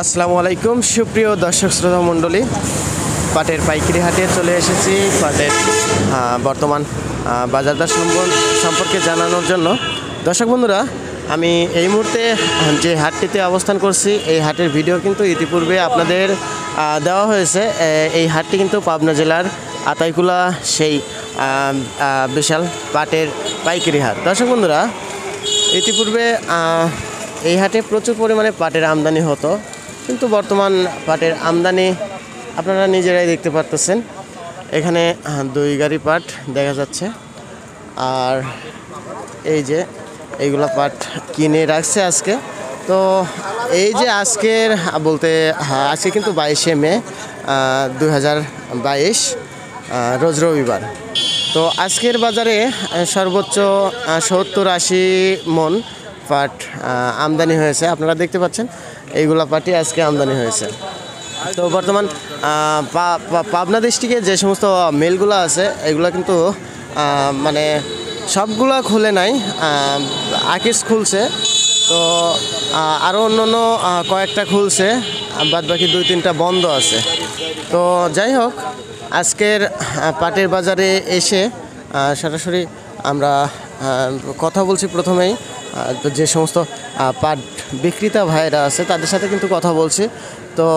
আসসালামু আলাইকুম সুপ্রিয় দর্শক শ্রোতা মণ্ডলী, পাটের পাইকারি হাটে চলে এসেছি পাটের বর্তমান বাজার দর সম্পর্কে জানানোর জন্য। দর্শক বন্ধুরা, আমি এই মুহূর্তে যে হাটটিতে অবস্থান করছি এই হাটের ভিডিও কিন্তু ইতিপূর্বে আপনাদের দেওয়া হয়েছে। এই হাটটি কিন্তু পাবনা জেলার আতাইকুলা সেই বিশাল পাটের পাইকারি হাট। দর্শক বন্ধুরা, ইতিপূর্বে এই হাটে প্রচুর পরিমাণে পাটের আমদানি হতো, কিন্তু বর্তমান পাটের আমদানি আপনারা নিজেরাই দেখতে পারতেছেন। এখানে 2 গাড়ি পাট দেখা যাচ্ছে, আর এই যে এইগুলা পাট কিনে রাখছে আজকে। তো এই যে আজকের বলতে আজকে কিন্তু 22শে মে 2022 রোজ রবিবার। তো আজকের বাজারে সর্বোচ্চ 70-80 মন পাট আমদানি হয়েছে। আপনারা দেখতে পাচ্ছেন এইগুলা পাটই আজকে আমদানি হয়েছে। তো বর্তমান পাবনা ডিস্ট্রিক্টে যে সমস্ত মিলগুলো আছে এগুলো কিন্তু মানে সবগুলা খুলে নাই, আকিস খুলছে, তো আরও অন্য কয়েকটা খুলছে, বাদ বাকি 2-3টা বন্ধ আছে। তো যাই হোক, আজকের পাটের বাজারে এসে সরাসরি আমরা কথা বলছি। প্রথমেই যে সমস্ত পাট বিক্রেতা ভাইরা আছে তাদের সাথে কিন্তু কথা বলছি। তো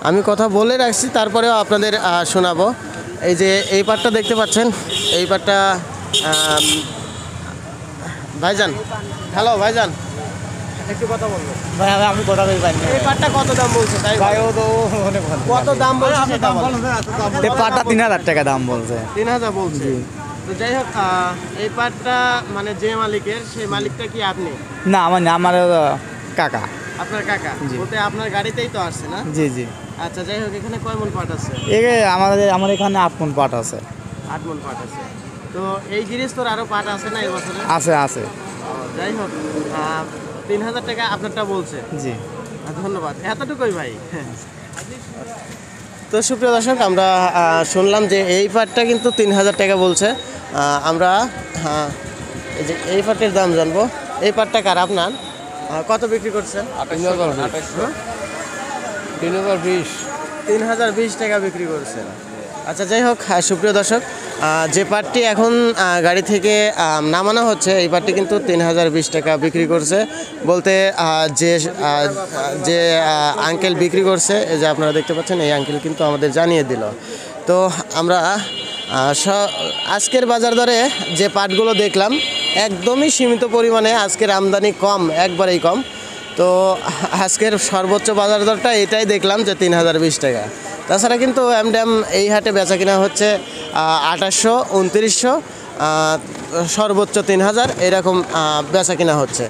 আমি কথা বলে রাখছি, তারপরেও আপনাদের শোনাবো। এই যে এই পাটটা দেখতে পাচ্ছেন, এই পাটটা ভাইজান, হ্যালো ভাইজান, একটু কথা বলবো ভাই। আমি কথা বলতে পারি না। এই পাটটা কত দাম বলছে? তাই ভাই ও তো অনেক ভালো। কত দাম বলছে সেটা বলো। এই পাটটা 3000 টাকা দাম বলছে। 3000 বলছে। তো যাই হোক, এই পাটটা মানে যে মালিকের, সেই মালিকটা কি আপনি? না, আমার কাকা। আপনার কাকা বলতে আপনার গাড়িতেই তো আসছে না? জি জি। আচ্ছা, যাই হোক, এখানে কয় মন পাট আছে? আমার এখানে 8 মণ পাট আছে। 8 মন পাট আছে। তো এই জিনিস তোর আরো পাট আছে না এবছরে? আছে। যাই হোক, 3000 টাকা আপনারটা বলছে। জি, ধন্যবাদ, এতটুকুই ভাই। তো সুপ্রিয় দর্শক, আমরা শুনলাম যে এই পাটটা কিন্তু 3000 টাকা বলছে। আমরা এই যে এই পাটের দাম জানবো। এই পাটটা কার আপনার? কত বিক্রি করছেন? 3020 টাকা বিক্রি করছেন। আচ্ছা, যাই হোক, সুপ্রিয় দর্শক, যে পাটটি এখন গাড়ি থেকে নামানো হচ্ছে এই পাটটি কিন্তু 3020 টাকা বিক্রি করছে। বলতে যে আঙ্কেল বিক্রি করছে, এই যে আপনারা দেখতে পাচ্ছেন, এই আঙ্কেল কিন্তু আমাদের জানিয়ে দিল। তো আমরা আজকের বাজার দরে যে পাটগুলো দেখলাম একদমই সীমিত পরিমাণে আজকের আমদানি কম, একবারেই কম। তো আজকের সর্বোচ্চ বাজার দরটা এটাই দেখলাম যে 3020 টাকা। তাছাড়া কিন্তু এমড্যাম এই হাটে বেচা কিনা হচ্ছে 2800, 2900, সর্বোচ্চ 3000 এরকম বেচা কিনা হচ্ছে।